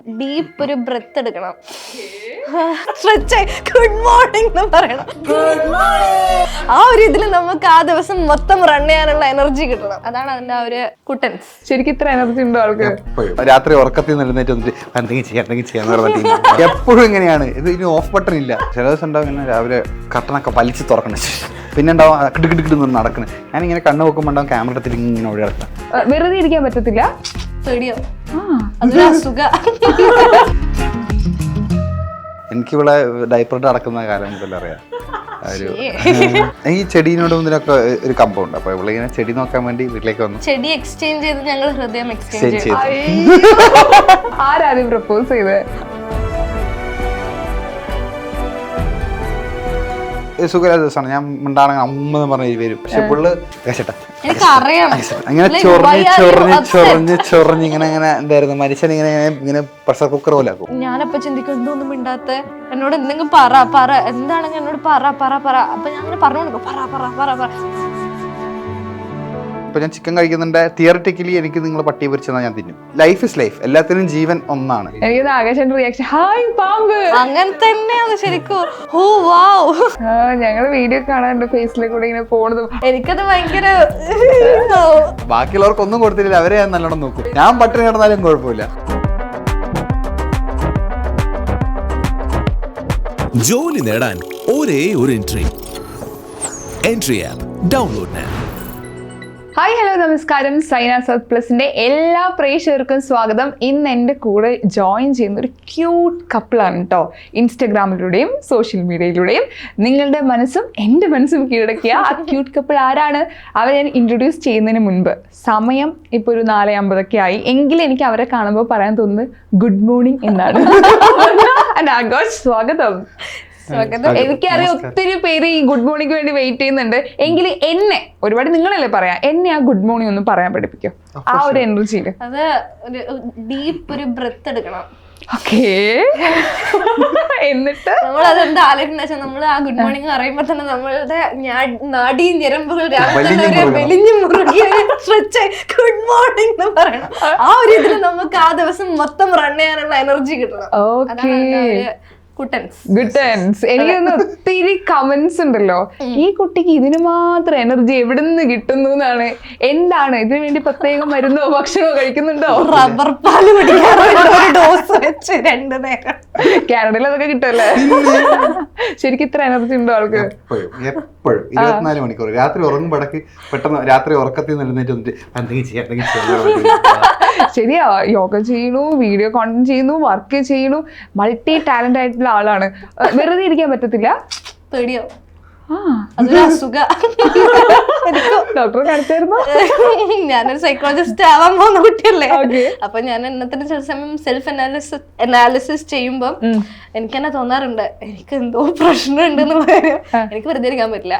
Deep ഒരു breath എടുക്കണം. Good morning എന്ന് പറയണം. ആ ഒരു ഇതിൽ നമുക്ക് ആ ദിവസം മൊത്തം റൺ ചെയ്യാനുള്ള എനർജി കിട്ടണം. അതാണ് അതിന്റെ ആ ഒരു കുട്ടൻസ്. ശരിക്കും ഇത്ര എനർജി ഉണ്ടോ ആൾക്ക്? രാത്രി ഉറക്കത്തിൽ നിന്നെഴുന്നേറ്റ് വന്നിട്ട് എന്തെങ്കിലും ചെയ്യാന്ന് എപ്പോഴും ഇങ്ങനെയാണ്. ഇത് ഇനി ഓഫ് ബട്ടൺ ഇല്ല. ചില ദിവസം ഉണ്ടാവും ഇങ്ങനെ രാവിലെ കട്ടണൊക്കെ വലിച്ച് തുറക്കണം, പിന്നെ ഉണ്ടാവും കിടുകിടുകിടുന്ന് നടക്കണം. ഞാനിങ്ങനെ കണ്ണ് നോക്കുമ്പോൾ ഉണ്ടാവും ക്യാമറ എടുത്തിട്ട് ഇങ്ങനെ ഓടി നടക്കണം. വെറുതെ ഇരിക്കാൻ പറ്റത്തില്ല. പേടിയോ? അതൊരു അസുഖ. എനിക്കിവിടെ ഡൈപ്പറിട്ട് നടക്കുന്ന കാലം മുതൽ അറിയാം. ഈ ചെടീനോട് ഇതിനൊക്കെ ഒരു കമ്പമുണ്ട്. അപ്പൊ ഇവിടെ ഇങ്ങനെ ചെടി നോക്കാൻ വേണ്ടി വീട്ടിലേക്ക് വന്നു. ചെടി എക്സ്ചേഞ്ച് ചെയ്ത് ഞങ്ങൾ ഹൃദയം എക്സ്ചേഞ്ച് ചെയ്തു. ആരാദ്യം പ്രപ്പോസ് ചെയ്ത്? സുഖമില്ലാത്ത ദിവസമാണ്. ഞാൻ ഉണ്ടാണെങ്കിൽ അമ്മ പറഞ്ഞ വരും. പക്ഷെ പുള്ളി അങ്ങനെ ചൊറിഞ്ഞ് ഇങ്ങനെ എന്തായിരുന്നു മനുഷ്യൻ ഇങ്ങനെ പ്രഷർ കുക്കർ പോലെ ആക്കും. ഞാനപ്പോ ചിന്തിക്കും എന്തൊന്നും മിണ്ടാത്ത എന്നോട് എന്തെങ്കിലും പറ എന്താണെങ്കിൽ എന്നോട് പറ. അപ്പൊ ഞാൻ അങ്ങനെ പറഞ്ഞു കൊടുക്കും പറ. ഇപ്പൊ ഞാൻ ചിക്കൻ കഴിക്കുന്നുണ്ട്. തിയറിറ്റിക്കലി എനിക്ക് നിങ്ങൾ പട്ടി പൊരിച്ചെന്നാ ഞാൻ തിന്നും. Life is life. എല്ലാത്തിനും ജീവൻ ഒന്നാണ്. എനിക്ക് ആകാശന്റെ റിയാക്ഷൻ ഹായ് പാമ്പ് അങ്ങനെ തന്നെയാണ് ശരിക്കും. ഓ വാവ്. ഞങ്ങള് വീഡിയോ കാണാറുണ്ട് ഫേസിലെ കൂടെ ഇങ്ങനെ പോണതും. എനിക്കത് ഭയങ്കര. ബാക്കിയുള്ളവർക്കൊന്നും കൊടുത്തില്ല. അവരെ ഞാൻ നല്ലോണം നോക്കും. ഞാൻ പട്ടിണി കിടന്നാലും കുഴപ്പമില്ല. ജോലി നേടാൻ ഒരേ ഒരു entry app download now. Hi hello നമസ്കാരം. സൈന സൗത്ത് പ്ലസിന്റെ എല്ലാ പ്രേക്ഷകർക്കും സ്വാഗതം. ഇന്ന് എൻ്റെ കൂടെ ജോയിൻ ചെയ്യുന്ന ഒരു ക്യൂട്ട് കപ്പിളാണ് കേട്ടോ. ഇൻസ്റ്റഗ്രാമിലൂടെയും സോഷ്യൽ മീഡിയയിലൂടെയും നിങ്ങളുടെ മനസ്സും എൻ്റെ മനസ്സും കീഴടക്കിയ ആ ക്യൂട്ട് കപ്പിൾ ആരാണ്? അവരെ ഞാൻ ഇൻട്രൊഡ്യൂസ് ചെയ്യുന്നതിന് മുൻപ് സമയം ഇപ്പോൾ ഒരു 4:50 ആയി. എങ്കിലും എനിക്ക് അവരെ കാണുമ്പോൾ പറയാൻ തോന്നുന്നത് ഗുഡ് മോർണിംഗ് എന്നാണ്. ആഘോഷ് സ്വാഗതം. എനിക്കറിയാം ഒത്തിരി പേര് ഈ ഗുഡ് മോർണിംഗ് വേണ്ടി വെയിറ്റ് ചെയ്യുന്നുണ്ട്. എങ്കിൽ എന്നെ ഒരുപാട് നിങ്ങളല്ലേ പറയാ, എന്നെ ആ ഗുഡ് മോർണിംഗ് ഒന്ന് പറയാൻ പഠിപ്പിക്കോ ആ ഒരു എനർജിയില്. അത് ഒരു ഡീപ്പ് ഒരു ബ്രെത്ത് എടുക്കണം. ഓക്കേ. എന്നിട്ട് നമ്മൾ അതെന്താ ആലോചിക്കുന്ന വെച്ചാൽ നമ്മൾ ആ ഗുഡ് മോർണിംഗ് പറയുമ്പോ തന്നെ നമ്മളുടെ നാഡീ ഞരമ്പുകൾ വെളിഞ്ഞു മുറുകിയ ഗുഡ് മോർണിംഗ് എന്ന് പറയണം. ആ ഒരു ഇതിൽ നമുക്ക് ആ ദിവസം മൊത്തം റൺ ചെയ്യാനുള്ള എനർജി കിട്ടണം. ഓക്കേ. ഗുട്ടൻസ്. എനിക്ക് ഒത്തിരി കമന്റ്സ് ഉണ്ടല്ലോ, ഈ കുട്ടിക്ക് ഇതിന് മാത്രം എനർജി എവിടെ നിന്ന് കിട്ടുന്നു എന്നാണ്. എന്താണ് ഇതിനു വേണ്ടി പ്രത്യേകം മരുന്നോ ഭക്ഷണമോ കഴിക്കുന്നുണ്ടോ? റബ്ബർ പാല് ഡോസ് വെച്ച് 2 നേരം. കാനഡയിൽ അതൊക്കെ കിട്ടുമല്ലേ? ശരിക്കും ഇത്ര എനർജി ഉണ്ടോ ആൾക്ക്? എപ്പോഴും 24 മണിക്കൂർ. രാത്രി ഉറങ്ങുമ്പോഴേക്ക് പെട്ടെന്ന് രാത്രി ഉറക്കത്തിൽ നിന്നിട്ട് വന്നിട്ട് എന്തെങ്കിലും ചെയ്യാം. ശരിയാ, യോഗ ചെയ്യണു, വീഡിയോ കോണ്ടന്റ് ചെയ്യുന്നു, വർക്ക് ചെയ്യണു, മൾട്ടി ടാലന്റ് ആയിട്ടുള്ള ആളാണ്. വെറുതെ ഇരിക്കാൻ പറ്റത്തില്ല. പേടിയോ? അതൊരു അസുഖ. ഡോക്ടറെ കാണിച്ചായിരുന്നു. ഞാനൊരു സൈക്കോളജിസ്റ്റ് ആവാൻ പോകുന്ന കുട്ടിയല്ലേ. അപ്പൊ ഞാൻ എന്നത്തിന് ചില സമയം സെൽഫ് അനാലിസിസ് ചെയ്യുമ്പം എനിക്ക് തന്നെ തോന്നാറുണ്ട് എനിക്ക് എന്തോ പ്രശ്നം ഉണ്ടെന്ന് പറയാം. എനിക്ക് വെറുതെ ഇരിക്കാൻ പറ്റില്ല.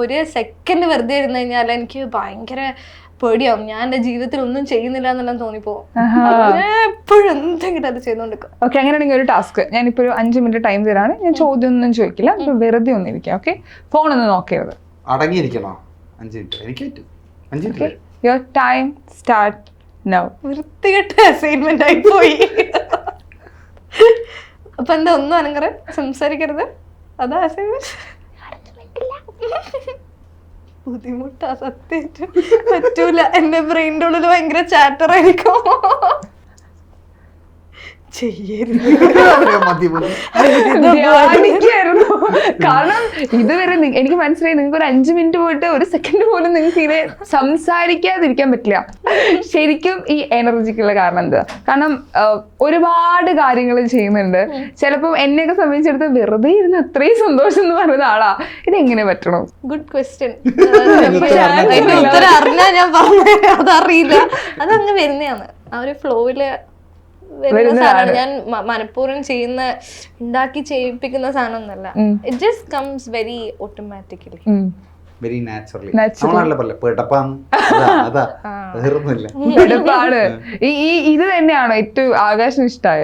ഒരു സെക്കൻഡ് വെറുതെ ഇരുന്ന് കഴിഞ്ഞാൽ എനിക്ക് ഭയങ്കര പേടിയാവും. ഞാൻ എന്റെ ജീവിതത്തിൽ ഒന്നും ചെയ്യുന്നില്ല എന്നെല്ലാം തോന്നിപ്പോവും. എപ്പോഴും എന്തെങ്കിലും അത് ചെയ്തോണ്ടിരിക്കും. ഓക്കെ, അങ്ങനെയാണെങ്കിൽ ഒരു ടാസ്ക് ഞാനിപ്പോ ഒരു 5 മിനിറ്റ് ടൈം തരാണ്. ഞാൻ ചോദ്യം ഒന്നും ചോദിക്കില്ല, വെറുതെ ഒന്നും ഇരിക്കാം. ഓക്കെ, ഫോൺ ഒന്നും നോക്കരുത്. അടങ്ങിയിരിക്കണോ? 5 മിനിറ്റ് എനിക്ക് പറ്റും. 5 minute. Your time start now. വൃത്തികെട്ട അസൈൻമെന്റ് ആയി പോയി. അപ്പൊ എന്താ ഒന്നും അനങ്ങറ സംസാരിക്കരുത്. അതാ അസൈൻമെന്റ്. ബുദ്ധിമുട്ടാ സത്യം. പറ്റൂല. എന്റെ ബ്രെയിൻ്റെ ഉള്ളിൽ ഭയങ്കര ചാറ്റർ ആയിരിക്കും. കാരണം ഇതുവരെ എനിക്ക് മനസ്സിലായി നിങ്ങൾക്ക് ഒരു 5 മിനിറ്റ് പോയിട്ട് ഒരു സെക്കൻഡ് പോലും നിങ്ങൾക്ക് ഇത് സംസാരിക്കാതിരിക്കാൻ പറ്റില്ല. ശരിക്കും ഈ എനർജിക്കുള്ള കാരണം എന്താ? കാരണം ഒരുപാട് കാര്യങ്ങൾ ചെയ്യുന്നുണ്ട്. ചിലപ്പോൾ എന്നെയൊക്കെ സംബന്ധിച്ചെടുത്ത് വെറുതെ ഇരുന്ന് അത്രയും സന്തോഷം എന്ന് പറയുന്ന ആളാ. ഇതെങ്ങനെ പറ്റണം? Good question. ഉത്തരം അറിഞ്ഞാ ഞാൻ പറഞ്ഞ അതറിയില്ല. അതങ്ങ് വരുന്നതാണ് ആ ഒരു ഫ്ലോയില് വരുന്ന സാധനം. ഞാൻ മനഃപൂർവ്വം ഉണ്ടാക്കി ചെയ്യിപ്പിക്കുന്ന സാധനം ഒന്നല്ല. It just comes very automatically, very naturally. ഇത് തന്നെയാണ് ഏറ്റവും ആകാശം ഇഷ്ടമായ.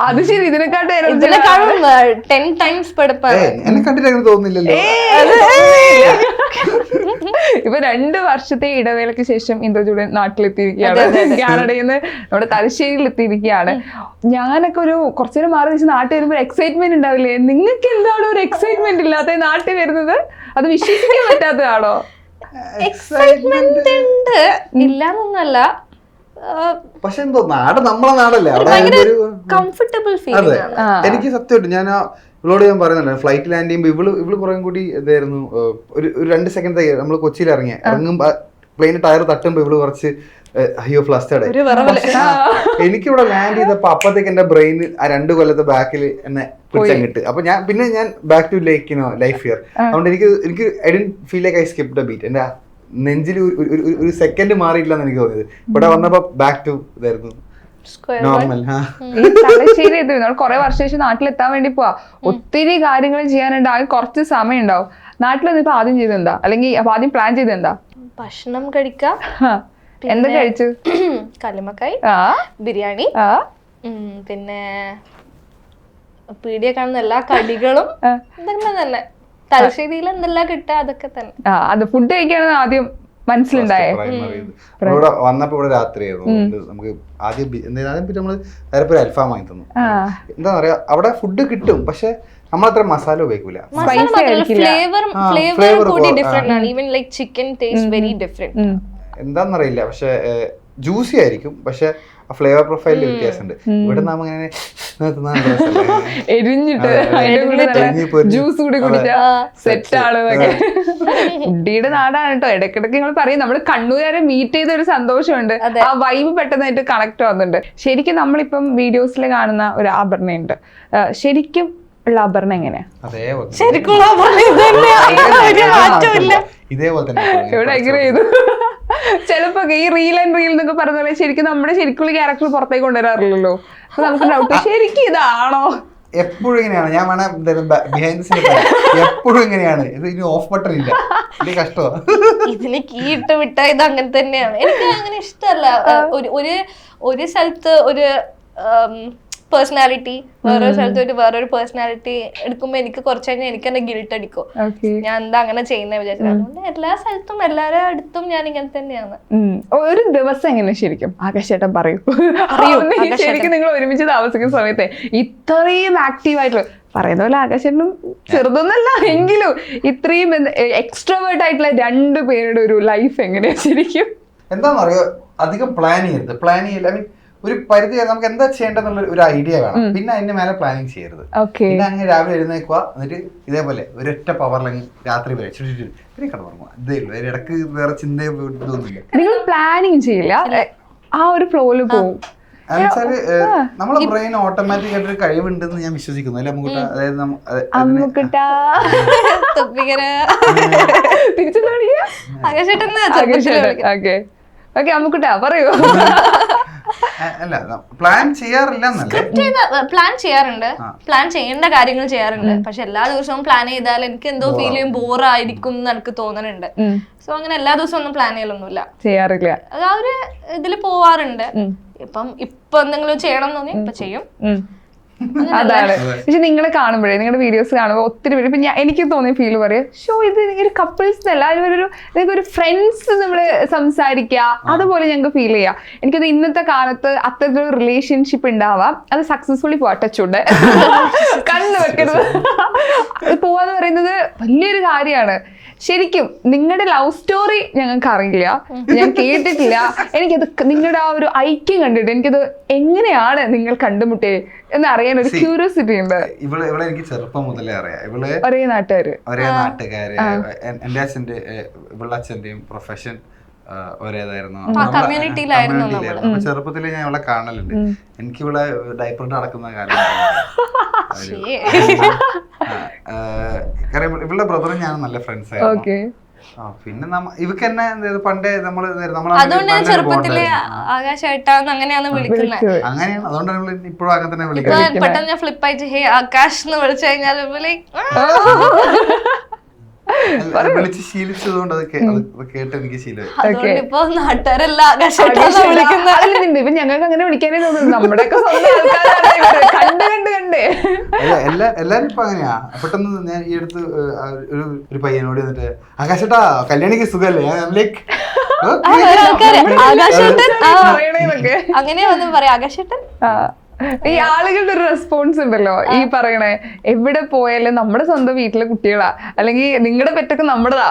അത് ശരി, ഇതിനെക്കാട്ടും 10 times പെടപ്പാണ്. എന്നെ കണ്ടിട്ട് അങ്ങനെ തോന്നുന്നില്ലല്ലോ. ഇപ്പൊ 2 വർഷത്തെ ഇടവേളയ്ക്ക് ശേഷം ഇന്ദ്രജുടൻ നാട്ടിലെത്തിയിരിക്കുകയാണ്. കാനഡയിൽ നിന്ന് നമ്മുടെ തലശ്ശേരിയിൽ എത്തിയിരിക്കുകയാണ്. ഞാനൊക്കെ ഒരു കുറച്ചേരം മാറി വെച്ച് നാട്ടിൽ വരുമ്പോൾ എക്സൈറ്റ്മെന്റ് ഉണ്ടാവില്ലേ? നിങ്ങൾക്ക് എന്താണ് ഒരു എക്സൈറ്റ്മെന്റ് ഇല്ലാത്ത നാട്ടിൽ വരുന്നത്? അത് വിശ്വസിക്കാൻ പറ്റാത്തതാണോ? എക്സൈറ്റ്മെന്റ് ഉണ്ട്, ഇല്ലാന്നൊന്നല്ല. പക്ഷെ എന്തോ നാട് നമ്മളെ നാടല്ലേ, കംഫർട്ടബിൾ അതെ. ഫീലിംഗ് ആണ്. എനിക്ക് സത്യമായിട്ട് ഞാൻ ഇവളോട് ഞാൻ പറയുന്നുണ്ട്, ഫ്ലൈറ്റ് ലാൻഡ് ചെയ്യുമ്പോൾ ഇവള് കുറേ കൂടി ഇതായിരുന്നു. ഒരു 2 സെക്കൻഡ് നമ്മൾ കൊച്ചിയിൽ ഇറങ്ങുമ്പോൾ പ്ലെയിൻ ടയർ തട്ടുമ്പോ ഇവള് കുറച്ച് അയ്യോ ഫ്ലസ്റ്റഡ്. എനിക്കിവിടെ ലാൻഡ് ചെയ്തപ്പോ അപ്പത്തേക്ക് എന്റെ ബ്രെയിൻ ആ 2 കൊല്ലത്തെ ബാക്കിൽ എന്നെ പിടിച്ചങ്ങിട്ട്. അപ്പൊ ഞാൻ ബാക്ക് ടു ലൈഫ് ഹിയർ. അതുകൊണ്ട് എനിക്ക് I didn't feel like I skipped A beat. എന്റെ നെഞ്ചിൽ ഒരു സെക്കൻഡ് മാറിയില്ലെന്ന് എനിക്ക് തോന്നിയത്. ഇവിടെ വന്നപ്പോ ബാക്ക് ടു ഇതായിരുന്നു നോർമൽ. ഈ തലശ്ശേരി നമ്മൾ കുറെ വർഷം ശേഷം നാട്ടിലെത്താൻ വേണ്ടി പോവാ. ഒത്തിരി കാര്യങ്ങൾ ചെയ്യാനുണ്ട്. ആകെ കുറച്ച് സമയം ഉണ്ടാവും. നാട്ടിൽ വന്നിപ്പോ ആദ്യം ചെയ്തെന്താ, അല്ലെങ്കിൽ ആദ്യം പ്ലാൻ ചെയ്തെന്താ? ഭക്ഷണം കഴിക്കാം. എന്താ കഴിച്ചു? കല്ലുമ്മക്കായ്, ബിരിയാണി, പിന്നെ പീടിയ കാണുന്ന എല്ലാ കടികളും എന്തെങ്കിലും തന്നെ. തലശ്ശേരിയിൽ എന്തെല്ലാം കിട്ടുക അതൊക്കെ തന്നെ. അത് ഫുഡ് കഴിക്കാണ് ആദ്യം മനസ്സിലുണ്ടായേ. ഇവിടെ വന്നപ്പോ ഇവിടെ രാത്രിയായിരുന്നു. നമുക്ക് ആദ്യം നമ്മള് നേരത്തെ അൽഫാം വാങ്ങി തന്നു. എന്താ പറയാ, അവിടെ ഫുഡ് കിട്ടും, പക്ഷെ നമ്മളത്ര മസാല ഉപയോഗിക്കൂല. ഫ്ലേവർ കൂടി ഡിഫറെന്റ് ആണ്. Even like chicken taste very different. എന്താന്നറിയില്ല, പക്ഷെ ജ്യൂസി ആയിരിക്കും, പക്ഷെ ഫ്ലേവർ പ്രൊഫൈലിൽ വ്യത്യാസമുണ്ട്. ഇവിടെ നമ്മങ്ങനെ എരിഞ്ഞിട്ട് ജ്യൂസ് കൂടി കുടിച്ചാ സെറ്റ് ആണ്. ഫുഡിയുടെ നാടാണ് കേട്ടോ. ഇടയ്ക്കിടയ്ക്ക് നിങ്ങൾ പറയും നമ്മൾ കണ്ണൂരാരെ മീറ്റ് ചെയ്ത ഒരു സന്തോഷമുണ്ട്. ആ വൈബ് പെട്ടെന്നായിട്ട് കണക്ട് ആവുന്നുണ്ട്. ശരിക്കും നമ്മളിപ്പം വീഡിയോസിൽ കാണുന്ന ഒരു ആഭരണമുണ്ട്. ശരിക്കും ഉള്ള ആഭരണം എങ്ങനെയാ? ഇതേപോലെ തന്നെ ഇവിടെ എങ്ങനെ ചെയ്തു? ചിലപ്പോ ഈ റീൽ ആൻഡ് റീൽ എന്നൊക്കെ പറഞ്ഞ ശരിക്കും നമ്മുടെ ശരിക്കുള്ള ക്യാരക്ടർ പുറത്തേക്ക് കൊണ്ടുവരാറില്ലല്ലോ. അപ്പൊ നമുക്ക് ഡൗട്ട്, ശരിക്കും ഇതാണോ? എപ്പോഴും ഇങ്ങനെയാണ്. ഞാൻ വേണേ ബിഹൈൻഡ് ദ സീൻ എപ്പോഴും ഇങ്ങനെയാണ്. ഇത് ഇനി ഓഫ് ബട്ടൺ ഇല്ല. ഇത് കഷ്ടമാണ്. ഇതിന് കീ ഇട്ട് വിട്ട ഇത് അങ്ങനെ തന്നെയാണ്. എനിക്ക് അങ്ങനെ ഇഷ്ടമല്ല. ഒരു സ്ഥലത്ത് ഒരു പേഴ്സണാലിറ്റി, വേറൊരു സ്ഥലത്ത് വേറൊരു പേഴ്സണാലിറ്റി എടുക്കുമ്പോ എനിക്ക് കുറച്ച് കഴിഞ്ഞാൽ എനിക്ക് തന്നെ ഗിൽട്ട് അടിക്കും. ഞാൻ എന്താ അങ്ങനെ ചെയ്യുന്ന വിചാരിച്ചത്. അതുകൊണ്ട് എല്ലാ സ്ഥലത്തും എല്ലാവരുടെ അടുത്തും ഞാൻ ഇങ്ങനെ തന്നെയാണ്. ഒരു ദിവസം എങ്ങനെ ശരിക്കും ആകാശേട്ടൻ പറയൂ. ശരിക്കും നിങ്ങൾ ഒരുമിച്ച് താമസിക്കുന്ന സമയത്ത് ഇത്രയും ആക്റ്റീവ് ആയിട്ടുള്ള, പറയുന്ന പോലെ ആകാശേട്ടനും ചെറുതൊന്നല്ല എങ്കിലും ഇത്രയും എക്സ്ട്രോവേർട്ട് ആയിട്ടുള്ള 2 പേരുടെ ഒരു ലൈഫ് എങ്ങനെയാ ശരിക്കും? എന്താന്ന് അറിയോ, അധികം പ്ലാൻ ചെയ്യില്ല. ഐ മീൻ ഒരു പരിധി നമുക്ക് എന്താ ചെയ്യേണ്ടെന്നുള്ള ഒരു ഐഡിയ വേണം. പിന്നെ അതിന്റെ മേലെ പ്ലാനിങ് ചെയ്യരുത്. പിന്നെ അങ്ങനെ രാവിലെ എഴുന്നേക്കുക, എന്നിട്ട് ഇതേപോലെ ഒരൊറ്റ പവറിലങ്ങ് രാത്രി വരെ കിടന്നുറങ്ങുക. ഇതേ ഉള്ളൂ. ഇടക്ക് വേറെ ചിന്തയൊന്നുമില്ല. നിങ്ങൾ പ്ലാനിങ് ചെയ്യില്ല, ആ ഒരു ഫ്ലോയില് പോകും. എന്നുവെച്ചാല് നമ്മളെ ബ്രെയിൻ ഓട്ടോമാറ്റിക് ആയിട്ടൊരു കഴിവുണ്ടെന്ന് ഞാൻ വിശ്വസിക്കുന്നു. അല്ലെ അമ്മുക്കുട്ട? അതായത് അമ്മുക്കുട്ട പറയൂ. അല്ല, പ്ലാൻ ചെയ്യാറില്ല. പ്ലാൻ ചെയ്യാറുണ്ട്, പ്ലാൻ ചെയ്യേണ്ട കാര്യങ്ങൾ ചെയ്യാറുണ്ട്. പക്ഷെ എല്ലാ ദിവസവും പ്ലാൻ ചെയ്താൽ എനിക്ക് എന്തോ ഫീൽ ചെയ്യും, ബോറായിരിക്കും എന്ന് എനിക്ക് തോന്നുന്നുണ്ട്. സോ അങ്ങനെ എല്ലാ ദിവസവും ഒന്നും പ്ലാൻ ചെയ്യലൊന്നുമില്ല, ചെയ്യാറില്ല. ആ ഒരു ഇതില് പോവാറുണ്ട്. ഇപ്പൊ എന്തെങ്കിലും ചെയ്യണം എന്ന് തോന്നി ഇപ്പൊ ചെയ്യും. അതാണ്. പക്ഷെ നിങ്ങളെ കാണുമ്പോഴേ, നിങ്ങളുടെ വീഡിയോസ് കാണുമ്പോൾ ഒത്തിരി പേര് ഇപ്പൊ എനിക്ക് തോന്നിയ ഫീൽ പറയാ, ഷോ ഇത് ഒരു കപ്പിൾസ് അല്ല, ഒരു ഫ്രണ്ട്സ് നമ്മള് സംസാരിക്കുക അതുപോലെ ഞങ്ങൾക്ക് ഫീൽ ചെയ്യാം. എനിക്കത് ഇന്നത്തെ കാലത്ത് അത്തരത്തിലൊരു റിലേഷൻഷിപ്പ് ഉണ്ടാവാം, അത് സക്സസ്ഫുള്ളി പോവാ. ടച്ചുണ്ട്, കണ്ണു വെക്കരുത്. അത് പോവാന്ന് പറയുന്നത് വലിയൊരു കാര്യമാണ്. ശരിക്കും നിങ്ങളുടെ ലവ് സ്റ്റോറി ഞങ്ങൾക്ക് അറിയില്ല, ഞാൻ കേട്ടിട്ടില്ല. എനിക്കത് നിങ്ങളുടെ ആ ഒരു ഐക്യം കണ്ടിട്ട് എനിക്കത് എങ്ങനെയാണ് നിങ്ങൾ കണ്ടുമുട്ടിയത് എന്ന് അറിയാൻ ഒരു ക്യൂരിയോസിറ്റി ഉണ്ട്. ഇവളെ എനിക്ക് ചെറുപ്പം മുതലേ അറിയാം. ഇവള് ഒരേ നാട്ടുകാര്. എന്റെ അച്ഛന്റെ ഇവളുടെ അച്ഛന്റെയും പ്രൊഫഷൻ ഒരേതായിരുന്നു. അപ്പൊ ചെറുപ്പത്തില് ഞാൻ ഇവളെ കാണലുണ്ട്. എനിക്ക് ഇവിടെ ഡൈപ്പറിട്ട് നടക്കുന്ന കാലം. ഇവളുടെ ബ്രദറും ഞാനും നല്ല ഫ്രണ്ട്സ് ആയിരുന്നു. പിന്നെ ഇവക്ക് തന്നെ പണ്ടേ ചെറുപ്പത്തില് ആകാശായിട്ടാണ് അങ്ങനെയാണ് വിളിക്കുന്നത്. അങ്ങനെയാണ്, അതുകൊണ്ടാണ് ഇപ്പോഴും അങ്ങനെ തന്നെ വിളിക്കുന്നത്. പെട്ടെന്ന് ഫ്ലിപ്പായിട്ട് ഹേ ആകാശ് എന്ന് വിളിച്ചു കഴിഞ്ഞാൽ വിളിച്ച് ശീലിച്ചതുകൊണ്ട് അത് കേട്ട് എനിക്ക് ശീലമായി. ഇപ്പൊ നാട്ടുകാരെല്ലാം ആകാശായിട്ടാണ് വിളിക്കുന്നത്. ഇപ്പൊ ഞങ്ങൾക്ക് അങ്ങനെ വിളിക്കാനേ തോന്നുന്നു. നമ്മുടെയൊക്കെ സ്വന്തം ആൾക്കാരാണ് കണ്ട് പറയണ്ടേ? എല്ലാരും ഇപ്പൊ അങ്ങനെയാ. പെട്ടെന്ന് ഞാൻ ഈ അടുത്ത് ഒരു പയ്യനോട് എന്നിട്ട് ആകാശട്ടാ കല്യാണിക്ക് സുഖല്ലേ, ലൈക്ക് ആകാശേട്ടൻ പറയണേന്നൊക്കെ. അങ്ങനെ വന്ന് പറയാം ആകാശേട്ടൻ. ഈ ആളുകളുടെ ഒരു റെസ്പോൺസ് ഉണ്ടല്ലോ, ഈ പറയണേ എവിടെ പോയാലും നമ്മുടെ സ്വന്തം വീട്ടിലെ കുട്ടികളാ, അല്ലെങ്കിൽ നിങ്ങളുടെ പെറ്റൊക്കെ നമ്മുടെതാ,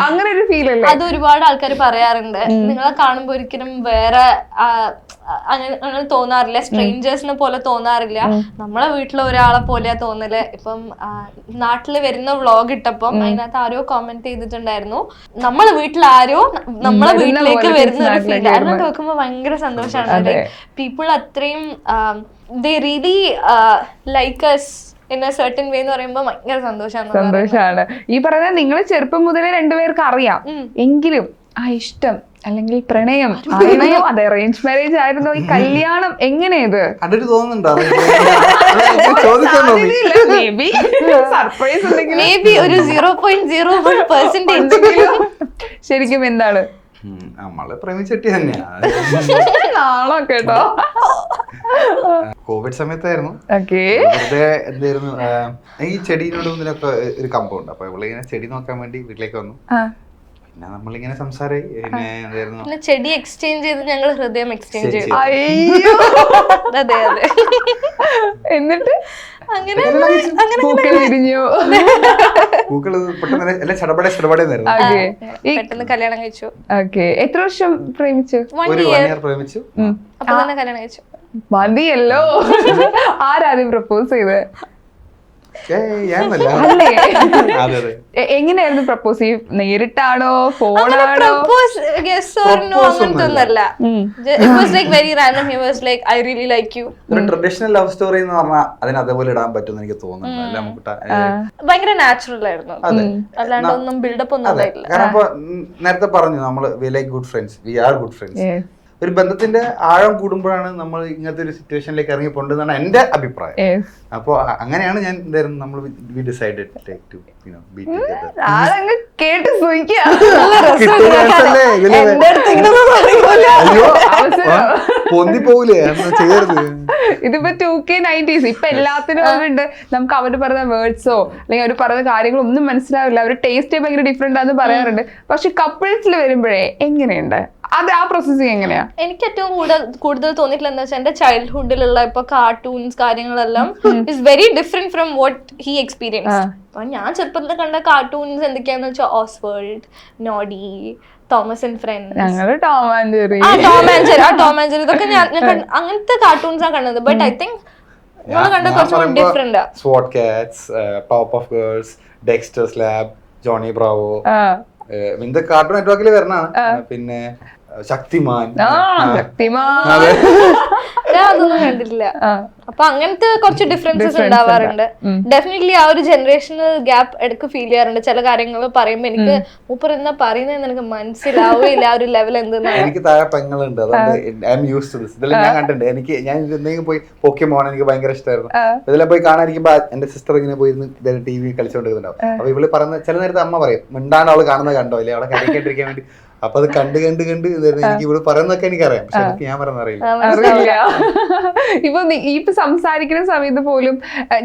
അങ്ങനെ ഒരു ഫീൽ അല്ലേ? അത് ഒരുപാട് ആൾക്കാർ പറയാറുണ്ട്. നിങ്ങളെ കാണുമ്പോ ഒരിക്കലും വേറെ അങ്ങനെ തോന്നാറില്ല, സ്ട്രേഞ്ചേഴ്സിനെ പോലെ തോന്നാറില്ല, നമ്മളെ വീട്ടിലെ ഒരാളെ പോലെയാ തോന്നല്. ഇപ്പം നാട്ടില് വരുന്ന വ്ളോഗ് ഇട്ടപ്പം അതിനകത്ത് ആരോ കമന്റ് ചെയ്തിട്ടുണ്ടായിരുന്നു, നമ്മളെ വീട്ടിൽ ആരോ നമ്മളെ വീട്ടിലേക്ക് വരുന്ന ഒരു ഫീൽ. അതിനെ നോക്കുമ്പോ ഭയങ്കര സന്തോഷമാണ്. ലൈക് പീപ്പിൾ അത്രയും they really like us in a certain way എന്ന് പറയുമ്പോ ഭയങ്കര സന്തോഷാണ്. ഈ പറയുന്നത് നിങ്ങൾ ചെറുപ്പം മുതലേ രണ്ടുപേർക്ക് അറിയാം, എങ്കിലും ആ ഇഷ്ടം അല്ലെങ്കിൽ പ്രണയം അത് അറേഞ്ച് മാരേജ് ആയിരുന്നോ, ഈ കല്യാണം എങ്ങനെയത് കണ്ടിട്ട് തോന്നുന്നുണ്ടോ? സർപ്രൈസ് maybe ഒരു 0.01% ശരിക്കും എന്താണ്? നമ്മള് പ്രേമിച്ചെട്ടി തന്നെയാ. നാളോ കേട്ടോ. കോവിഡ് സമയത്തായിരുന്നു. ഓക്കെ. വെറുതെ എന്തായിരുന്നു, ഈ ചെടിയിനോട് ഇതിനൊക്കെ ഒരു കമ്പമുണ്ട്. അപ്പൊ ഇവളിങ്ങനെ ചെടി നോക്കാൻ വേണ്ടി വീട്ടിലേക്ക് വന്നു. പിന്നെ നമ്മളിങ്ങനെ സംസാരമായി. പിന്നെ എന്തായിരുന്നു, ചെടി എക്സ്ചേഞ്ച് ചെയ്ത് ഞങ്ങൾ ഹൃദയം എക്സ്ചേഞ്ച് ചെയ്തു. അതെ അതെ. എന്നിട്ട് അങ്ങനെ പൂക്കൾ വിരിഞ്ഞു. പൂക്കള് പെട്ടെന്ന് എല്ലാം ചടപടേന്നായിരുന്നു. പെട്ടെന്ന് കല്യാണം കഴിച്ചു. ഓക്കെ. എത്ര വർഷം പ്രേമിച്ചു? 1 year പ്രേമിച്ചു. അപ്പൊ തന്നെ കല്യാണം കഴിച്ചു. മതിയല്ലോ. ആരാദ്യം പ്രപ്പോസ് ചെയ്ത്? എങ്ങനെയായിരുന്നു പ്രപ്പോസ് ചെയ്യും? നേരിട്ടാണോ, ഫോണാണോ? ട്രഡീഷണൽ ലവ് സ്റ്റോറി എന്ന് പറഞ്ഞാൽ അതിന് അതേപോലെ ഇടാൻ പറ്റുമെന്ന് എനിക്ക് തോന്നുന്നു. ഭയങ്കര നാച്ചുറൽ ആയിരുന്നു, അല്ലാണ്ട് ഒന്നും ബിൽഡപ്പ് ഒന്നും ഉണ്ടായിട്ടില്ല. കാരണം ഇപ്പൊ നേരത്തെ പറഞ്ഞു, നമ്മള് we like good friends, we are good friends. ഒരു ബന്ധത്തിന്റെ ആഴം കൂടുമ്പോഴാണ് നമ്മൾ ഇങ്ങനത്തെ ഒരു സിറ്റുവേഷനിലേക്ക് ഇറങ്ങി പോകേണ്ടതാണ് എന്റെ അഭിപ്രായം. അപ്പൊ അങ്ങനെയാണ് ഞാൻ എന്തായിരുന്നു നമ്മൾ we decided to be together. കേട്ട് പൊന്തി പോകൂലേ, ചെയ്യരുത്. ഇതിപ്പോ 2K90s ഇപ്പൊ എല്ലാത്തിനും ഉണ്ട്. നമുക്ക് അവര് പറയുന്ന വേർഡ്സോ അല്ലെങ്കിൽ അവർ പറയുന്ന കാര്യങ്ങളൊന്നും മനസ്സിലാവില്ല, അവരുടെ ടേസ്റ്റ് ഭയങ്കര ഡിഫറെന്റ് ആണെന്ന് പറയാറുണ്ട്. പക്ഷെ കപ്പിൾസിൽ വരുമ്പോഴേ എങ്ങനെയുണ്ട് അത്, ആ പ്രോസസ്സിങ് എങ്ങനെയാ? എനിക്ക് ഏറ്റവും കൂടുതൽ തോന്നിയിട്ടുള്ള എന്താ വെച്ചാൽ എന്റെ ചൈൽഡ്ഹുഡിലുള്ള ഇപ്പൊ കാർട്ടൂൺസ് കാര്യങ്ങളെല്ലാം is very different from what he experience. അപ്പൊ ഞാൻ ചെറുപ്പത്തിൽ കണ്ട കാർട്ടൂൺസ് എന്തൊക്കെയാന്ന് വെച്ചാൽ ഓസ്വേൾഡ്, നോഡി, തോമസ് ആൻഡ് ഫ്രണ്ട്സ്, ഞങ്ങള് ടോം ആൻഡ് ജെറി, ഇതൊക്കെ ഞാൻ അങ്ങനത്തെ കാർട്ടൂൺസ് ആണ് കണ്ടത്. ബട്ട് ഐ തിങ്ക് നമ്മൾ കണ്ട കുറച്ചുകൂടി different. SWAT Cats, Powerpuff Girls, Dexter's Lab, Johnny Bravo, ഇത് കാർട്ടൂൺ നെറ്റ്വർക്കിൽ വരണാണ്. പിന്നെ ശക്തിമാൻ, അതൊന്നും കണ്ടിട്ടില്ല. അപ്പൊ അങ്ങനത്തെ കുറച്ച് ഡിഫറൻസസ് ഉണ്ടാവാറുണ്ട്. ഡെഫിനറ്റ്ലി ആ ഒരു ജനറേഷണൽ ഗ്യാപ്പ് ഇടയ്ക്ക് ഫീൽ ചെയ്യാറുണ്ട്. ചില കാര്യങ്ങൾ പറയുമ്പോ എനിക്ക് മൂപ്പർ എന്താ പറയുന്നത് എനിക്ക് മനസ്സിലാവില്ല, ആ ഒരു ലെവൽ എന്തെന്ന്. എനിക്ക് താഴെ പെങ്ങളുണ്ട്, അതുകൊണ്ട് I am used to this. ഇതെല്ലാം ഞാൻ കണ്ടിട്ടുണ്ട്. ഞാൻ എന്തെങ്കിലും പോയി പോക്കിമോൺ എനിക്ക് ഭയങ്കര ഇഷ്ടമായിരുന്നു. ഇതെല്ലാം പോയി കാണാനിരിക്കുമ്പോ എന്റെ സിസ്റ്റർ ഇങ്ങനെ പോയിരുന്ന് TV കളിച്ചുകൊണ്ടിരിക്കുന്നുണ്ടാവും. അപ്പൊ ഇവള് പറയുന്ന ചില നേരത്തെ അമ്മ പറയും, മിണ്ടാണ്ട് അവള് കാണുന്നത് കണ്ടോ ഇല്ലേ, അവളെ കരയിക്കാണ്ടിരിക്കാൻ വേണ്ടി. അപ്പൊ അത് കണ്ട് എനിക്ക് ഇവിടെ പറയുന്നതൊക്കെ എനിക്കറിയാം, പക്ഷെ എനിക്ക് ഞാൻ പറയുന്ന അറിയില്ല. ഇപ്പൊ സംസാരിക്കുന്ന സമയത്ത് പോലും